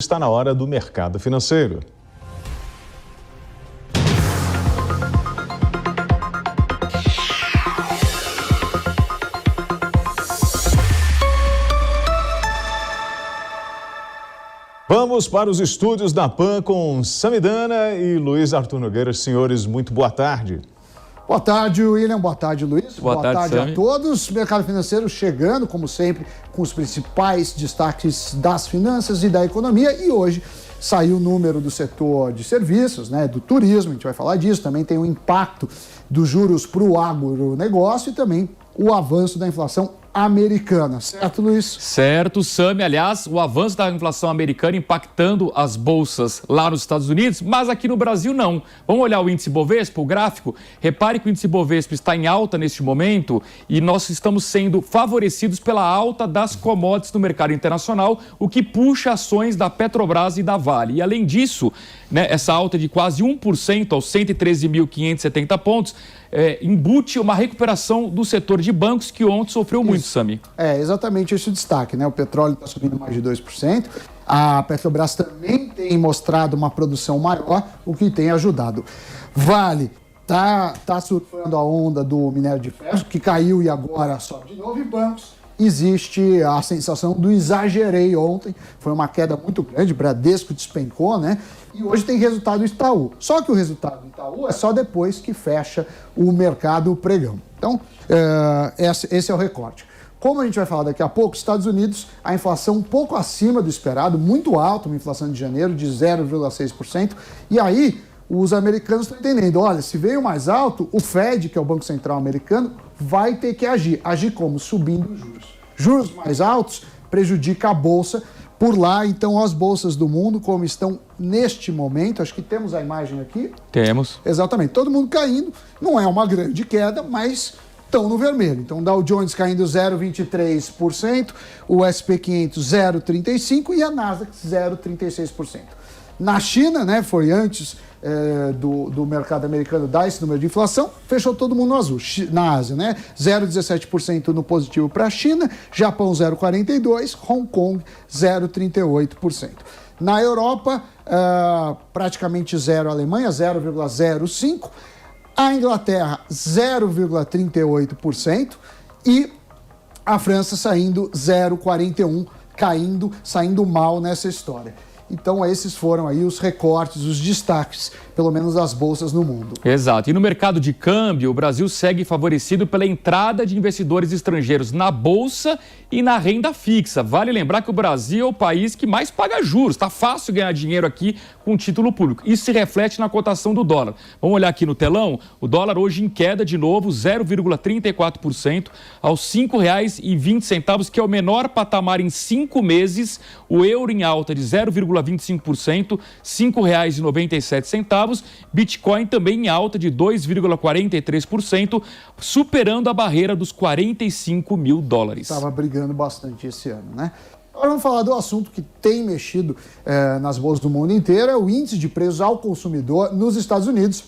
Está na hora do mercado financeiro. Vamos para os estúdios da PAN com Samidana e Luiz Arthur Nogueira. Senhores, muito boa tarde. Boa tarde, William. Boa tarde, Luiz. Boa tarde a todos. Mercado financeiro chegando, como sempre, com os principais destaques das finanças e da economia. E hoje saiu o número do setor de serviços, né, do turismo, a gente vai falar disso. Também tem o impacto dos juros para o agronegócio e também o avanço da inflação americana. Certo, Luiz? Certo, Sami. Aliás, o avanço da inflação americana impactando as bolsas lá nos Estados Unidos, mas aqui no Brasil não. Vamos olhar o índice Bovespa, o gráfico? Repare que o índice Bovespa está em alta neste momento e nós estamos sendo favorecidos pela alta das commodities no mercado internacional, o que puxa ações da Petrobras e da Vale. E além disso, né, essa alta de quase 1% aos 113.570 pontos, embute uma recuperação do setor de bancos que ontem sofreu muito, Sami. É exatamente esse o destaque, né? O petróleo está subindo mais de 2%, a Petrobras também tem mostrado uma produção maior, o que tem ajudado. Vale tá surfando a onda do minério de ferro, que caiu e agora sobe de novo, e bancos. Existe a sensação do exagerei ontem, foi uma queda muito grande, Bradesco despencou, né? E hoje tem resultado do Itaú. Só que o resultado do Itaú é só depois que fecha o mercado pregão. Então, esse é o recorte. Como a gente vai falar daqui a pouco, Estados Unidos, a inflação um pouco acima do esperado, muito alta, uma inflação de janeiro de 0,6%. E aí, os americanos estão entendendo, olha, se veio mais alto, o Fed, que é o Banco Central americano, vai ter que agir. Agir como? Subindo os juros. Juros mais altos prejudica a Bolsa por lá. Então, as bolsas do mundo, como estão neste momento, acho que temos a imagem aqui. Temos. Exatamente. Todo mundo caindo. Não é uma grande queda, mas estão no vermelho. Então, Dow Jones caindo 0,23%, o S&P 500 0,35% e a Nasdaq 0,36%. Na China, né, foi antes do mercado americano dar esse número de inflação, fechou todo mundo no azul. Na Ásia, né, 0,17% no positivo para a China, Japão 0,42%, Hong Kong 0,38%. Na Europa, praticamente zero, a Alemanha 0,05%, a Inglaterra 0,38% e a França saindo 0,41%, caindo, saindo mal nessa história. Então, esses foram aí os recortes, os destaques, pelo menos das bolsas no mundo. Exato. E no mercado de câmbio, o Brasil segue favorecido pela entrada de investidores estrangeiros na Bolsa e na renda fixa. Vale lembrar que o Brasil é o país que mais paga juros. Está fácil ganhar dinheiro aqui com título público. Isso se reflete na cotação do dólar. Vamos olhar aqui no telão. O dólar hoje em queda de novo, 0,34% aos R$ 5,20, que é o menor patamar em 5 meses. O euro em alta de 0,25%, R$ 5,97. Bitcoin também em alta de 2,43%, superando a barreira dos 45 mil dólares. Estava brigando bastante esse ano, né? Agora vamos falar do assunto que tem mexido nas bolsas do mundo inteiro, é o índice de preços ao consumidor nos Estados Unidos.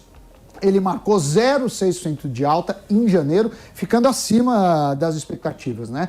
Ele marcou 0,6% de alta em janeiro, ficando acima das expectativas, né?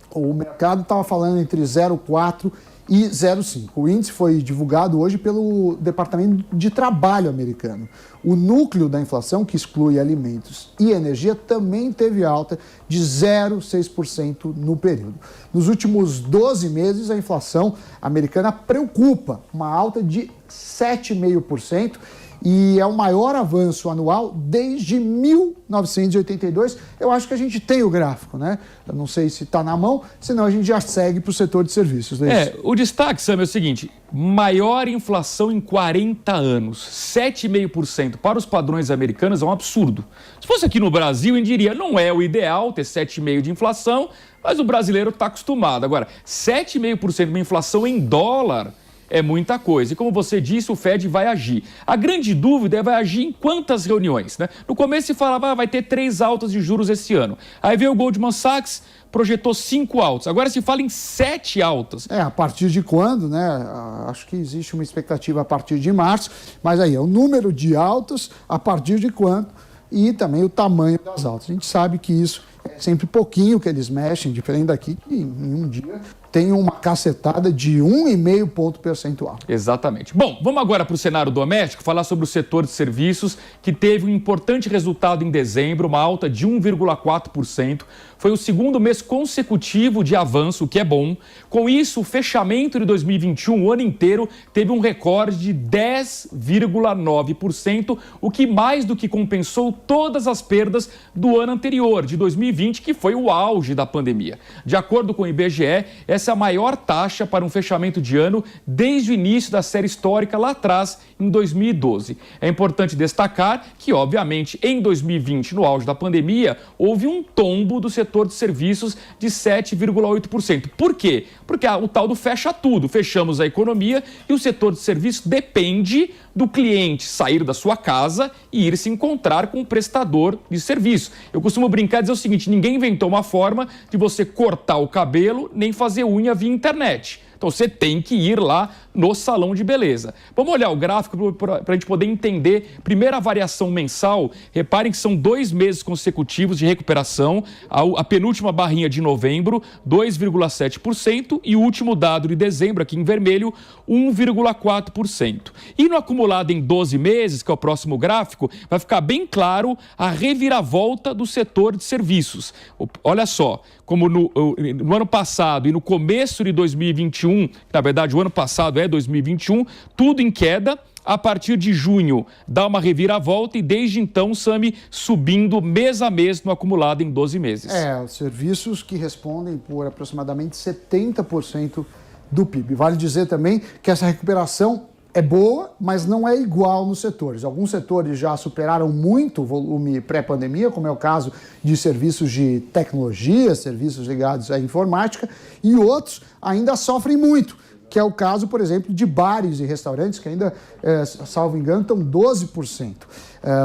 O mercado estava falando entre 0,4% e 0,5%. O índice foi divulgado hoje pelo Departamento de Trabalho americano. O núcleo da inflação, que exclui alimentos e energia, também teve alta de 0,6% no período. Nos últimos 12 meses, a inflação americana preocupa, uma alta de 7,5%. E é o maior avanço anual desde 1982. Eu acho que a gente tem o gráfico, né? Eu não sei se está na mão, senão a gente já segue para o setor de serviços. O destaque, Sam, é o seguinte: maior inflação em 40 anos, 7,5% para os padrões americanos é um absurdo. Se fosse aqui no Brasil, eu diria, não é o ideal ter 7,5% de inflação, mas o brasileiro está acostumado. Agora, 7,5% de uma inflação em dólar é muita coisa. E como você disse, o Fed vai agir. A grande dúvida é vai agir em quantas reuniões, né? No começo se falava, vai ter 3 altas de juros esse ano. Aí veio o Goldman Sachs, projetou 5 altas. Agora se fala em 7 altas. A partir de quando, né? Acho que existe uma expectativa a partir de março, mas aí é o número de altas, a partir de quando, e também o tamanho das altas. A gente sabe que isso é sempre pouquinho que eles mexem, diferente daqui, que em um dia tem uma cacetada de 1,5 ponto percentual. Exatamente. Bom, vamos agora para o cenário doméstico, falar sobre o setor de serviços, que teve um importante resultado em dezembro, uma alta de 1,4%. Foi o segundo mês consecutivo de avanço, o que é bom. Com isso, o fechamento de 2021, o ano inteiro, teve um recorde de 10,9%, o que mais do que compensou todas as perdas do ano anterior, de 2020, que foi o auge da pandemia. De acordo com o IBGE, essa é a maior taxa para um fechamento de ano desde o início da série histórica lá atrás, em 2012. É importante destacar que, obviamente, em 2020, no auge da pandemia, houve um tombo do setor de serviços de 7,8%. Por quê? Porque o tal do fecha tudo. Fechamos a economia e o setor de serviços depende do cliente sair da sua casa e ir se encontrar com um prestador de serviço. Eu costumo brincar e dizer o seguinte: ninguém inventou uma forma de você cortar o cabelo nem fazer unha via internet. Então você tem que ir lá no salão de beleza. Vamos olhar o gráfico para a gente poder entender. Primeira variação mensal, reparem que são 2 meses consecutivos de recuperação. A penúltima barrinha de novembro, 2,7%, e o último dado de dezembro, aqui em vermelho, 1,4%. E no acumulado em 12 meses, que é o próximo gráfico, vai ficar bem claro a reviravolta do setor de serviços. Olha só, como no ano passado e no começo de 2021, na verdade o ano passado é 2021, tudo em queda. A partir de junho dá uma reviravolta e desde então, Sami, subindo mês a mês no acumulado em 12 meses. Os serviços que respondem por aproximadamente 70% do PIB. Vale dizer também que essa recuperação é boa, mas não é igual nos setores. Alguns setores já superaram muito o volume pré-pandemia, como é o caso de serviços de tecnologia, serviços ligados à informática, e outros ainda sofrem muito, que é o caso, por exemplo, de bares e restaurantes, que ainda, salvo engano, estão 12%.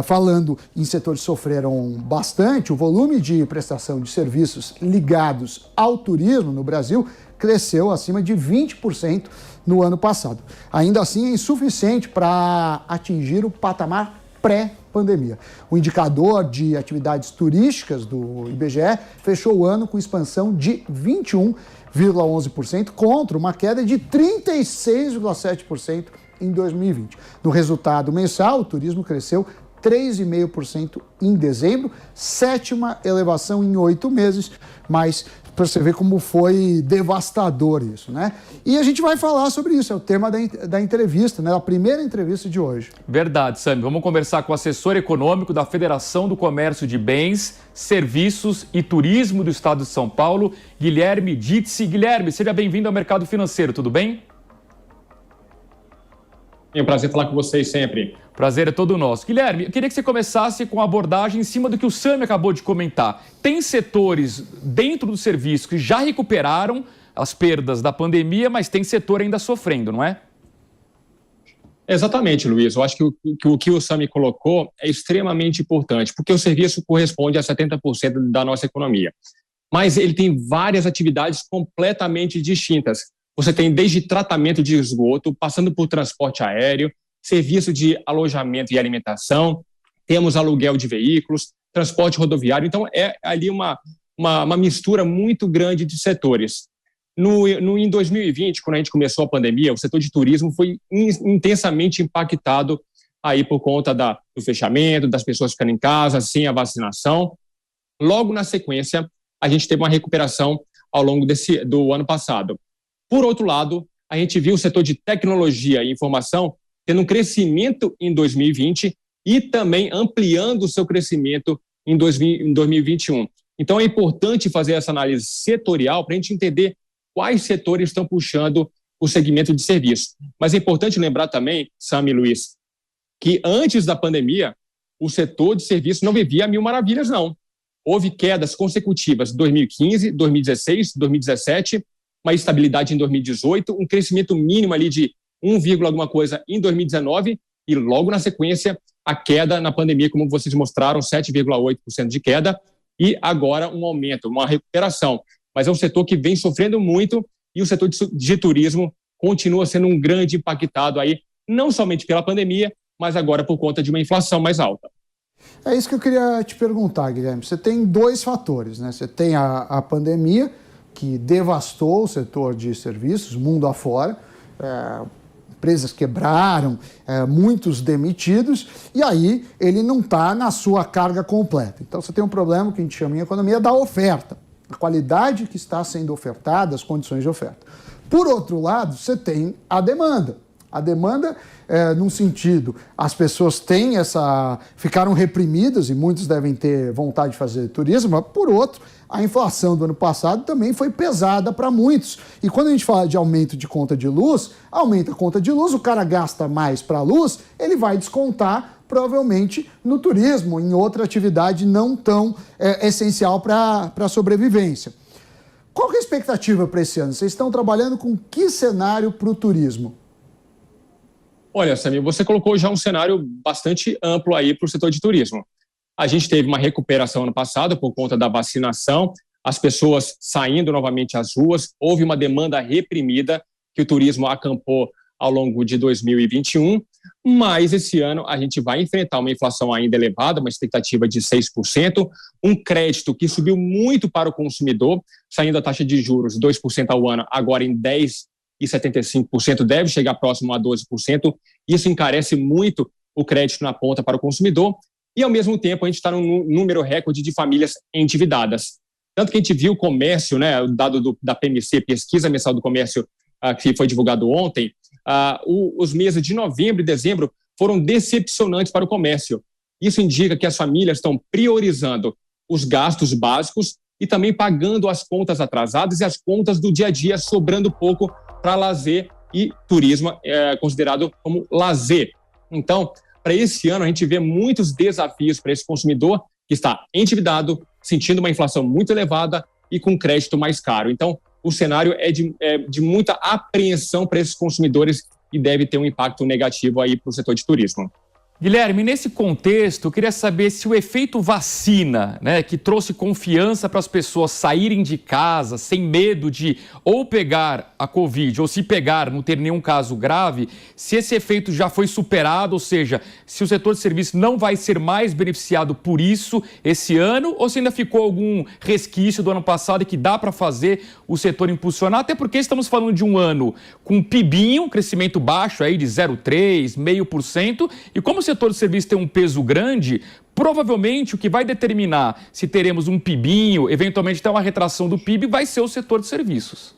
Falando em setores que sofreram bastante, o volume de prestação de serviços ligados ao turismo no Brasil cresceu acima de 20% no ano passado. Ainda assim, é insuficiente para atingir o patamar pré-pandemia. O indicador de atividades turísticas do IBGE fechou o ano com expansão de 21,11% contra uma queda de 36,7% em 2020. No resultado mensal, o turismo cresceu 3,5% em dezembro, 7ª elevação em 8 meses, mas para você ver como foi devastador isso, né? E a gente vai falar sobre isso, é o tema da entrevista, né? A primeira entrevista de hoje. Verdade, Sami. Vamos conversar com o assessor econômico da Federação do Comércio de Bens, Serviços e Turismo do Estado de São Paulo, Guilherme Ditzi. Guilherme, seja bem-vindo ao Mercado Financeiro, tudo bem? É um prazer falar com vocês sempre. Prazer é todo nosso. Guilherme, eu queria que você começasse com a abordagem em cima do que o Sami acabou de comentar. Tem setores dentro do serviço que já recuperaram as perdas da pandemia, mas tem setor ainda sofrendo, não é? Exatamente, Luiz. Eu acho que o que o Sami colocou é extremamente importante, porque o serviço corresponde a 70% da nossa economia. Mas ele tem várias atividades completamente distintas. Você tem desde tratamento de esgoto, passando por transporte aéreo, serviço de alojamento e alimentação, temos aluguel de veículos, transporte rodoviário. Então, é ali uma mistura muito grande de setores. Em 2020, quando a gente começou a pandemia, o setor de turismo foi intensamente impactado aí por conta do fechamento, das pessoas ficando em casa, sem a vacinação. Logo na sequência, a gente teve uma recuperação ao longo do ano passado. Por outro lado, a gente viu o setor de tecnologia e informação tendo um crescimento em 2020 e também ampliando o seu crescimento em 2021. Então, é importante fazer essa análise setorial para a gente entender quais setores estão puxando o segmento de serviço. Mas é importante lembrar também, Sami e Luiz, que antes da pandemia, o setor de serviço não vivia a mil maravilhas, não. Houve quedas consecutivas em 2015, 2016, 2017, uma estabilidade em 2018, um crescimento mínimo ali de 1, alguma coisa em 2019 e logo na sequência a queda na pandemia, como vocês mostraram, 7,8% de queda e agora um aumento, uma recuperação. Mas é um setor que vem sofrendo muito e o setor de turismo continua sendo um grande impactado aí, não somente pela pandemia, mas agora por conta de uma inflação mais alta. É isso que eu queria te perguntar, Guilherme. Você tem 2 fatores, né? Você tem a pandemia, que devastou o setor de serviços, mundo afora. Empresas quebraram, muitos demitidos, e aí ele não está na sua carga completa. Então você tem um problema que a gente chama em economia da oferta, a qualidade que está sendo ofertada, as condições de oferta. Por outro lado, você tem a demanda. A demanda, num sentido, as pessoas ficaram reprimidas e muitos devem ter vontade de fazer turismo, mas por outro, a inflação do ano passado também foi pesada para muitos. E quando a gente fala de aumento de conta de luz, aumenta a conta de luz, o cara gasta mais para a luz, ele vai descontar provavelmente no turismo, em outra atividade não tão essencial para a sobrevivência. Qual que é a expectativa para esse ano? Vocês estão trabalhando com que cenário para o turismo? Olha, Samir, você colocou já um cenário bastante amplo aí para o setor de turismo. A gente teve uma recuperação ano passado por conta da vacinação, as pessoas saindo novamente às ruas, houve uma demanda reprimida que o turismo acampou ao longo de 2021, mas esse ano a gente vai enfrentar uma inflação ainda elevada, uma expectativa de 6%, um crédito que subiu muito para o consumidor, saindo a taxa de juros 2% ao ano, agora em 10,75%, deve chegar próximo a 12%. Isso encarece muito o crédito na ponta para o consumidor e, ao mesmo tempo, a gente está num número recorde de famílias endividadas. Tanto que a gente viu o comércio, né, o dado da PMC, Pesquisa Mensal do Comércio, que foi divulgado ontem, os meses de novembro e dezembro foram decepcionantes para o comércio. Isso indica que as famílias estão priorizando os gastos básicos e também pagando as contas atrasadas e as contas do dia a dia, sobrando pouco para lazer, e turismo é considerado como lazer. Então, para esse ano, a gente vê muitos desafios para esse consumidor que está endividado, sentindo uma inflação muito elevada e com crédito mais caro. Então, o cenário é de muita apreensão para esses consumidores e deve ter um impacto negativo aí para o setor de turismo. Guilherme, nesse contexto, eu queria saber se o efeito vacina, né, que trouxe confiança para as pessoas saírem de casa sem medo de ou pegar a Covid ou se pegar, não ter nenhum caso grave, se esse efeito já foi superado, ou seja, se o setor de serviços não vai ser mais beneficiado por isso esse ano, ou se ainda ficou algum resquício do ano passado e que dá para fazer o setor impulsionar, até porque estamos falando de um ano com PIBinho, crescimento baixo aí de 0,3%, 0,5%, e como o setor de serviços tem um peso grande, provavelmente o que vai determinar se teremos um PIBinho, eventualmente até uma retração do PIB, vai ser o setor de serviços.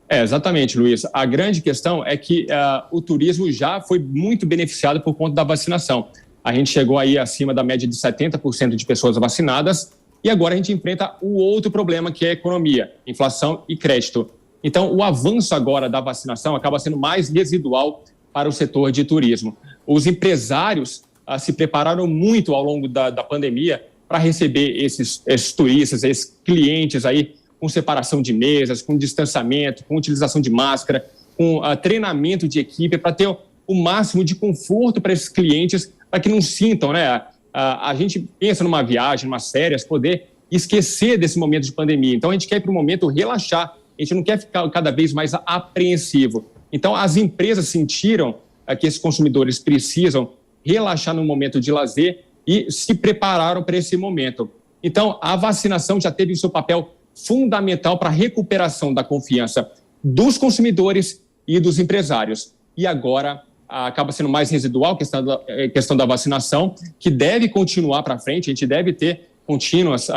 Exatamente, Luiz. A grande questão é que o turismo já foi muito beneficiado por conta da vacinação. A gente chegou aí acima da média de 70% de pessoas vacinadas e agora a gente enfrenta o outro problema, que é a economia, inflação e crédito. Então, o avanço agora da vacinação acaba sendo mais residual para o setor de turismo. Os empresários se prepararam muito ao longo da pandemia para receber esses turistas, esses clientes aí com separação de mesas, com distanciamento, com utilização de máscara, com treinamento de equipe para ter o máximo de conforto para esses clientes, para que não sintam, né? A gente pensa numa viagem, numa férias, poder esquecer desse momento de pandemia. Então, a gente quer ir para o momento relaxar, a gente não quer ficar cada vez mais apreensivo. Então, as empresas sentiram que esses consumidores precisam relaxar no momento de lazer e se prepararam para esse momento. Então, a vacinação já teve o seu papel fundamental para a recuperação da confiança dos consumidores e dos empresários. E agora acaba sendo mais residual a questão da vacinação, que deve continuar para frente, a gente deve ter contínuos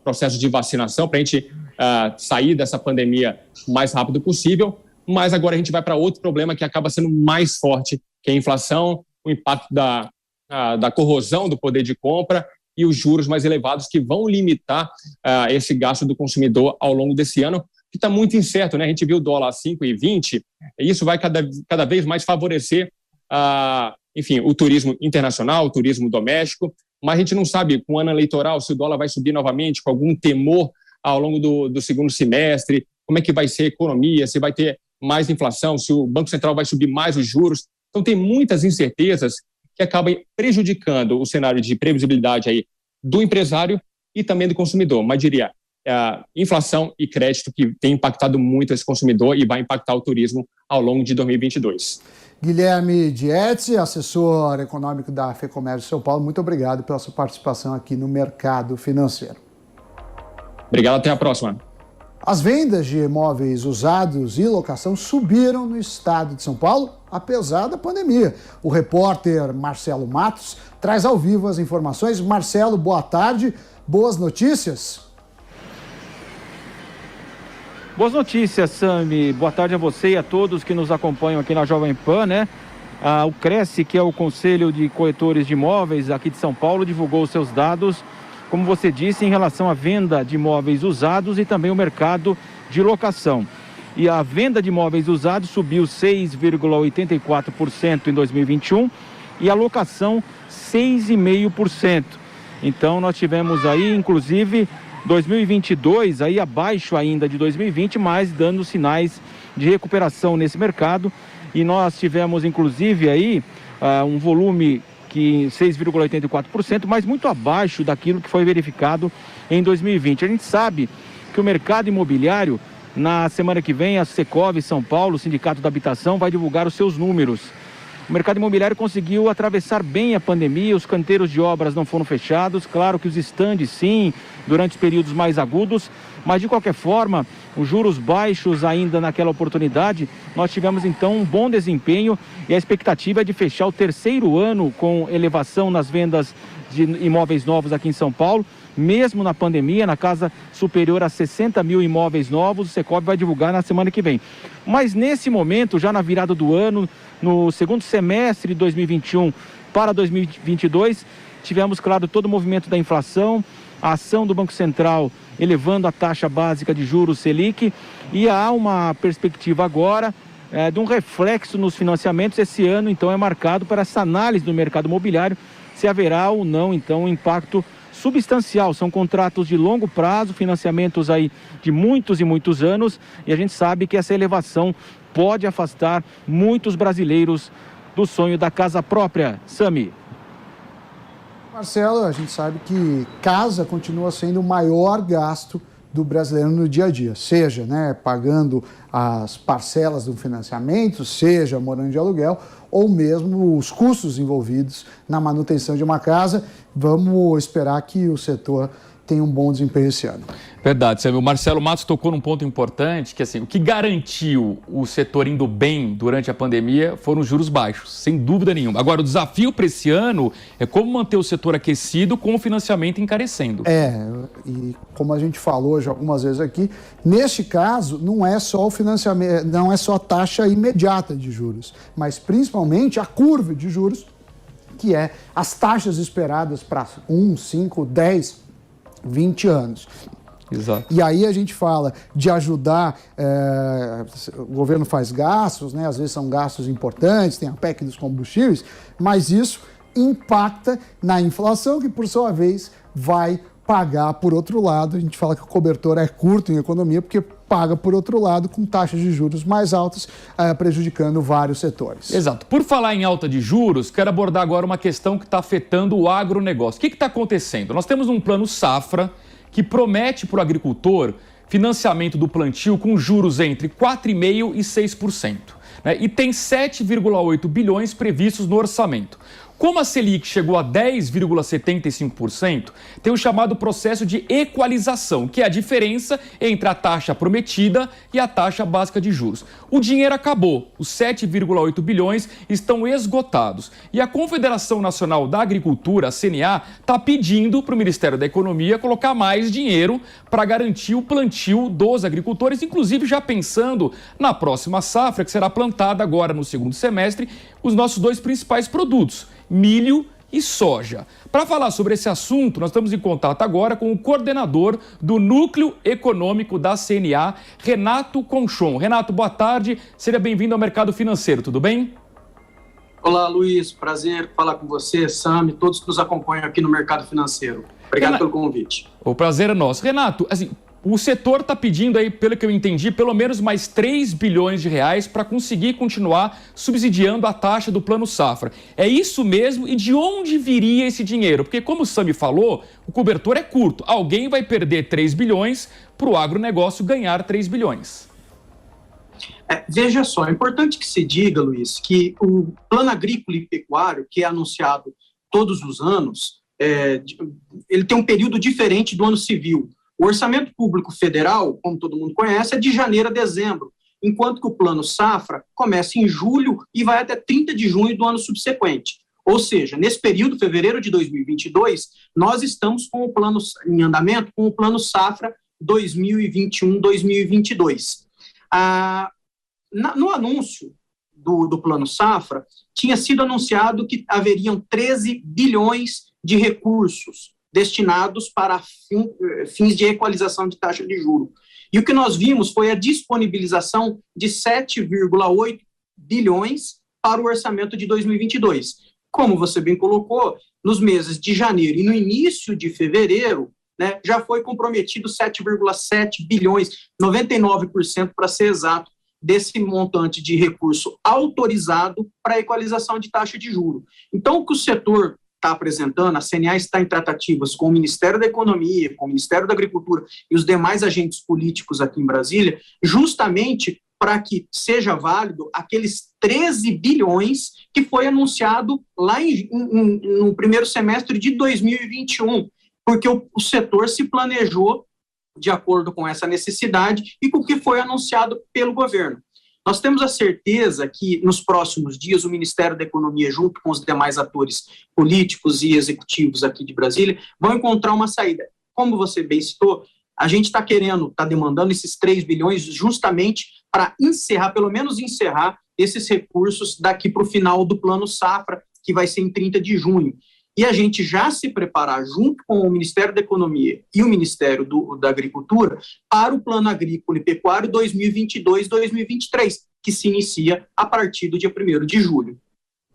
processos de vacinação para a gente sair dessa pandemia o mais rápido possível. Mas agora a gente vai para outro problema que acaba sendo mais forte, que é a inflação, o impacto da corrosão do poder de compra e os juros mais elevados que vão limitar esse gasto do consumidor ao longo desse ano, que está muito incerto, né? A gente viu o dólar a 5,20, e isso vai cada vez mais favorecer, enfim, o turismo internacional, o turismo doméstico, mas a gente não sabe, com o ano eleitoral, se o dólar vai subir novamente, com algum temor ao longo do segundo semestre, como é que vai ser a economia, se vai ter mais inflação, se o Banco Central vai subir mais os juros. Então, tem muitas incertezas que acabam prejudicando o cenário de previsibilidade aí do empresário e também do consumidor. Mas diria, inflação e crédito que tem impactado muito esse consumidor e vai impactar o turismo ao longo de 2022. Guilherme Dietze, assessor econômico da FEComércio São Paulo, muito obrigado pela sua participação aqui no Mercado Financeiro. Obrigado, até a próxima. As vendas de imóveis usados e locação subiram no estado de São Paulo, apesar da pandemia. O repórter Marcelo Matos traz ao vivo as informações. Marcelo, boa tarde. Boas notícias? Boas notícias, Sami. Boa tarde a você e a todos que nos acompanham aqui na Jovem Pan, né? O Cresce, que é o Conselho de Corretores de Imóveis aqui de São Paulo, divulgou os seus dados, como você disse, em relação à venda de imóveis usados e também o mercado de locação. E a venda de imóveis usados subiu 6,84% em 2021 e a locação 6,5%. Então nós tivemos aí, inclusive, 2022 aí abaixo ainda de 2020, mas dando sinais de recuperação nesse mercado. E nós tivemos, inclusive, aí um volume que 6,84%, mas muito abaixo daquilo que foi verificado em 2020. A gente sabe que o mercado imobiliário, na semana que vem, a Secov São Paulo, o Sindicato da Habitação, vai divulgar os seus números. O mercado imobiliário conseguiu atravessar bem a pandemia, os canteiros de obras não foram fechados, claro que os estandes sim, durante os períodos mais agudos, mas de qualquer forma, os juros baixos ainda naquela oportunidade, nós tivemos então um bom desempenho e a expectativa é de fechar o terceiro ano com elevação nas vendas de imóveis novos aqui em São Paulo, mesmo na pandemia, na casa superior a 60 mil imóveis novos, o Secov vai divulgar na semana que vem. Mas nesse momento, já na virada do ano, no segundo semestre de 2021 para 2022, tivemos, claro, todo o movimento da inflação, a ação do Banco Central elevando a taxa básica de juros Selic e há uma perspectiva agora de um reflexo nos financiamentos. Esse ano, então, é marcado para essa análise do mercado imobiliário, se haverá ou não, então, um impacto substancial. São contratos de longo prazo, financiamentos aí de muitos e muitos anos, e a gente sabe que essa elevação pode afastar muitos brasileiros do sonho da casa própria. Sami. Marcelo, a gente sabe que casa continua sendo o maior gasto do brasileiro no dia a dia, seja pagando as parcelas do financiamento, seja morando de aluguel, ou mesmo os custos envolvidos na manutenção de uma casa. Vamos esperar que o setor tenha um bom desempenho esse ano. Verdade, Samuel. O Marcelo Matos tocou num ponto importante, que assim, o que garantiu o setor indo bem durante a pandemia foram os juros baixos, sem dúvida nenhuma. Agora, o desafio para esse ano é como manter o setor aquecido com o financiamento encarecendo. E como a gente falou já algumas vezes aqui, neste caso, não é só o financiamento, não é só a taxa imediata de juros, mas principalmente a curva de juros, que é as taxas esperadas para 1, 5, 10, 20 anos. Exato. E aí a gente fala de ajudar, o governo faz gastos, às vezes são gastos importantes, tem a PEC dos combustíveis, mas isso impacta na inflação, que por sua vez vai pagar por outro lado. A gente fala que o cobertor é curto em economia, porque paga por outro lado com taxas de juros mais altas, prejudicando vários setores. Exato. Por falar em alta de juros, quero abordar agora uma questão que está afetando o agronegócio. O que está acontecendo? Nós temos um plano safra que promete para o agricultor financiamento do plantio com juros entre 4,5% e 6%. E tem 7,8 bilhões previstos no orçamento. Como a Selic chegou a 10,75%, tem o chamado processo de equalização, que é a diferença entre a taxa prometida e a taxa básica de juros. O dinheiro acabou, os 7,8 bilhões estão esgotados. E a Confederação Nacional da Agricultura, a CNA, está pedindo para o Ministério da Economia colocar mais dinheiro para garantir o plantio dos agricultores, inclusive já pensando na próxima safra, que será plantada agora no segundo semestre, os nossos dois principais produtos, milho e soja. Para falar sobre esse assunto, nós estamos em contato agora com o coordenador do Núcleo Econômico da CNA, Renato Conchon. Renato, boa tarde, seja bem-vindo ao Mercado Financeiro, tudo bem? Olá, Luiz, prazer falar com você, Sami, todos que nos acompanham aqui no Mercado Financeiro. Obrigado pelo convite. O prazer é nosso. Renato, o setor está pedindo aí, pelo que eu entendi, pelo menos mais 3 bilhões de reais para conseguir continuar subsidiando a taxa do Plano Safra. É isso mesmo? E de onde viria esse dinheiro? Porque, como o Sami falou, o cobertor é curto. Alguém vai perder 3 bilhões para o agronegócio ganhar 3 bilhões. Veja só, é importante que se diga, Luiz, que o Plano Agrícola e Pecuário, que é anunciado todos os anos, ele tem um período diferente do ano civil. O orçamento público federal, como todo mundo conhece, é de janeiro a dezembro, enquanto que o Plano Safra começa em julho e vai até 30 de junho do ano subsequente. Ou seja, nesse período, fevereiro de 2022, nós estamos com o plano em andamento, com o Plano Safra 2021-2022. No anúncio do Plano Safra, tinha sido anunciado que haveriam 13 bilhões de recursos destinados para fins de equalização de taxa de juros. E o que nós vimos foi a disponibilização de 7,8 bilhões para o orçamento de 2022. Como você bem colocou, nos meses de janeiro e no início de fevereiro, né, já foi comprometido 7,7 bilhões, 99% para ser exato, desse montante de recurso autorizado para a equalização de taxa de juros. Então, o que o setor está apresentando, a CNA está em tratativas com o Ministério da Economia, com o Ministério da Agricultura e os demais agentes políticos aqui em Brasília, justamente para que seja válido aqueles 13 bilhões que foi anunciado lá no primeiro semestre de 2021, porque o setor se planejou de acordo com essa necessidade e com o que foi anunciado pelo governo. Nós temos a certeza que, nos próximos dias, o Ministério da Economia, junto com os demais atores políticos e executivos aqui de Brasília, vão encontrar uma saída. Como você bem citou, a gente está demandando esses 3 bilhões justamente para pelo menos encerrar esses recursos daqui para o final do Plano Safra, que vai ser em 30 de junho. E a gente já se preparar, junto com o Ministério da Economia e o Ministério da Agricultura, para o Plano Agrícola e Pecuário 2022-2023, que se inicia a partir do dia 1º de julho.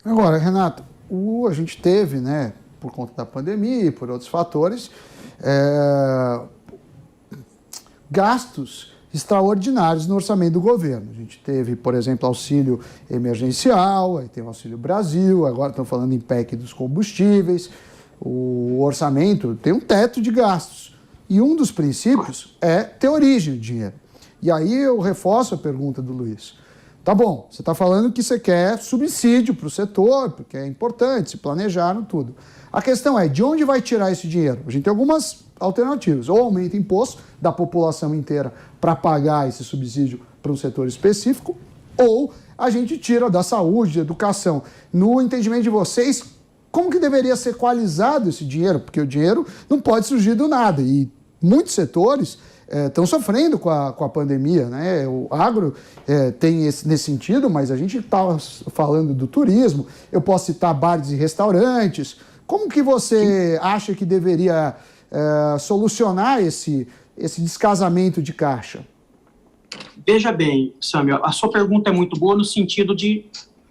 Agora, Renato, a gente teve, né, por conta da pandemia e por outros fatores, gastos extraordinários no orçamento do governo. A gente teve, por exemplo, auxílio emergencial, aí tem o Auxílio Brasil, agora estão falando em PEC dos combustíveis. O orçamento tem um teto de gastos. E um dos princípios é ter origem do dinheiro. E aí eu reforço a pergunta do Luiz. Tá bom, você está falando que você quer subsídio para o setor, porque é importante, se planejaram tudo. A questão é, de onde vai tirar esse dinheiro? A gente tem algumas alternativas. Ou aumenta imposto da população inteira para pagar esse subsídio para um setor específico, ou a gente tira da saúde, da educação. No entendimento de vocês, como que deveria ser equalizado esse dinheiro? Porque o dinheiro não pode surgir do nada. E muitos setores estão sofrendo com a pandemia, né? O agro tem nesse sentido, mas a gente está falando do turismo, eu posso citar bares e restaurantes. Como que você acha que deveria solucionar esse descasamento de caixa? Veja bem, Samuel, a sua pergunta é muito boa no sentido de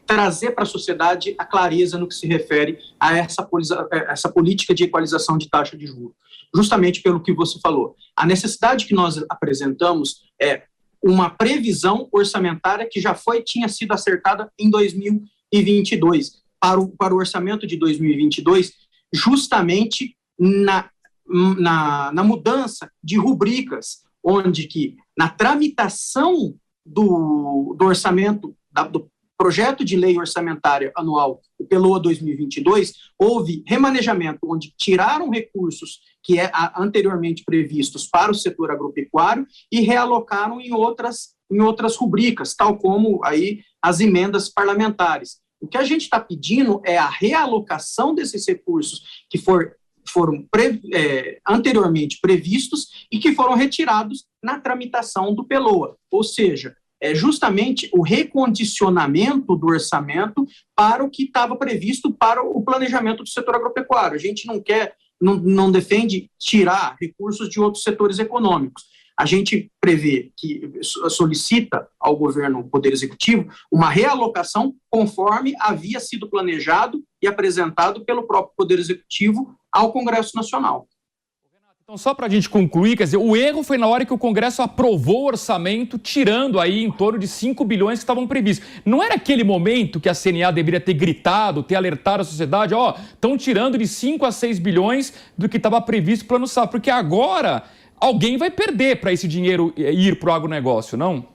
trazer para a sociedade a clareza no que se refere a essa política de equalização de taxa de juros. Justamente pelo que você falou. A necessidade que nós apresentamos é uma previsão orçamentária que tinha sido acertada em 2022, para o orçamento de 2022, justamente na mudança de rubricas, onde que na tramitação do orçamento, do projeto de lei orçamentária anual, o PLOA 2022, houve remanejamento, onde tiraram recursos que anteriormente previstos para o setor agropecuário e realocaram em outras rubricas, tal como aí as emendas parlamentares. O que a gente está pedindo é a realocação desses recursos que foram anteriormente previstos e que foram retirados na tramitação do PLOA, ou seja, justamente o recondicionamento do orçamento para o que estava previsto para o planejamento do setor agropecuário. A gente não defende tirar recursos de outros setores econômicos. A gente prevê solicita ao governo, Poder Executivo, uma realocação conforme havia sido planejado e apresentado pelo próprio Poder Executivo ao Congresso Nacional. Então, só para a gente concluir, quer dizer, o erro foi na hora que o Congresso aprovou o orçamento, tirando aí em torno de 5 bilhões que estavam previstos. Não era aquele momento que a CNA deveria ter gritado, ter alertado a sociedade, estão tirando de 5 a 6 bilhões do que estava previsto para o Plano Safra, porque agora alguém vai perder para esse dinheiro ir para o agronegócio, não?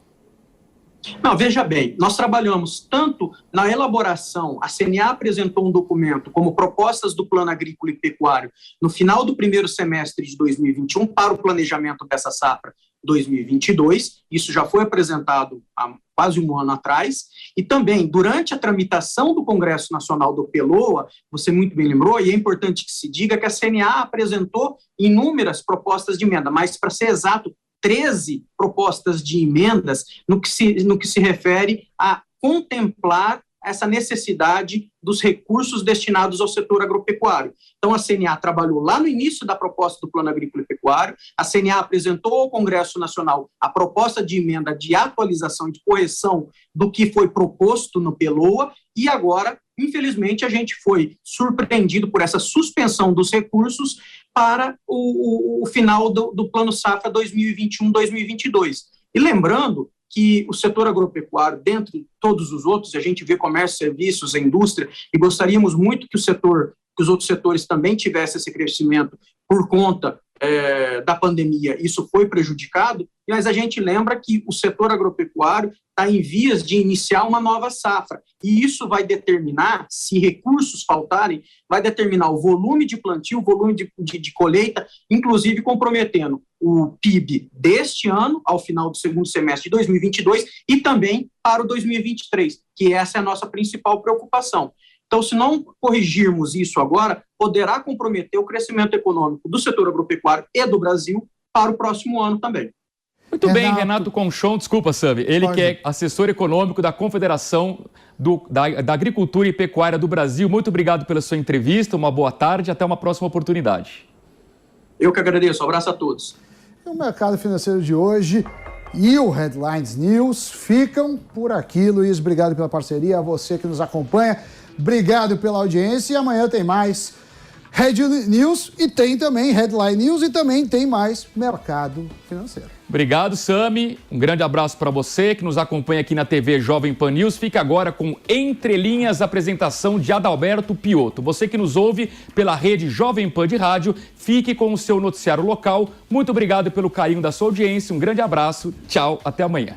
Não, veja bem, nós trabalhamos tanto na elaboração, a CNA apresentou um documento como propostas do Plano Agrícola e Pecuário no final do primeiro semestre de 2021 para o planejamento dessa safra 2022, isso já foi apresentado há quase um ano atrás, e também durante a tramitação do Congresso Nacional do PELOA, você muito bem lembrou, e é importante que se diga que a CNA apresentou inúmeras propostas de emenda, mas para ser exato, 13 propostas de emendas no que se refere a contemplar essa necessidade dos recursos destinados ao setor agropecuário. Então, a CNA trabalhou lá no início da proposta do Plano Agrícola e Pecuário, a CNA apresentou ao Congresso Nacional a proposta de emenda de atualização e de correção do que foi proposto no PELOA, e agora, infelizmente, a gente foi surpreendido por essa suspensão dos recursos para o final do Plano Safra 2021-2022. E lembrando que o setor agropecuário, dentre todos os outros, a gente vê comércio, serviços, a indústria, e gostaríamos muito que os outros setores também tivessem esse crescimento por conta da pandemia, isso foi prejudicado, mas a gente lembra que o setor agropecuário está em vias de iniciar uma nova safra, e isso vai determinar, se recursos faltarem, vai determinar o volume de plantio, o volume de colheita, inclusive comprometendo o PIB deste ano, ao final do segundo semestre de 2022, e também para o 2023, que essa é a nossa principal preocupação. Então, se não corrigirmos isso agora, poderá comprometer o crescimento econômico do setor agropecuário e do Brasil para o próximo ano também. Muito bem, Renato Conchon, desculpa, Sami, ele que é assessor econômico da Confederação da Agricultura e Pecuária do Brasil. Muito obrigado pela sua entrevista, uma boa tarde, até uma próxima oportunidade. Eu que agradeço, um abraço a todos. O mercado financeiro de hoje e o Headlines News ficam por aqui. Luiz, obrigado pela parceria, a você que nos acompanha. Obrigado pela audiência e amanhã tem mais Headline News e tem também Headline News e também tem mais mercado financeiro. Obrigado, Sami. Um grande abraço para você que nos acompanha aqui na TV Jovem Pan News. Fica agora com Entre Linhas, apresentação de Adalberto Piotto. Você que nos ouve pela rede Jovem Pan de rádio, fique com o seu noticiário local. Muito obrigado pelo carinho da sua audiência. Um grande abraço. Tchau, até amanhã.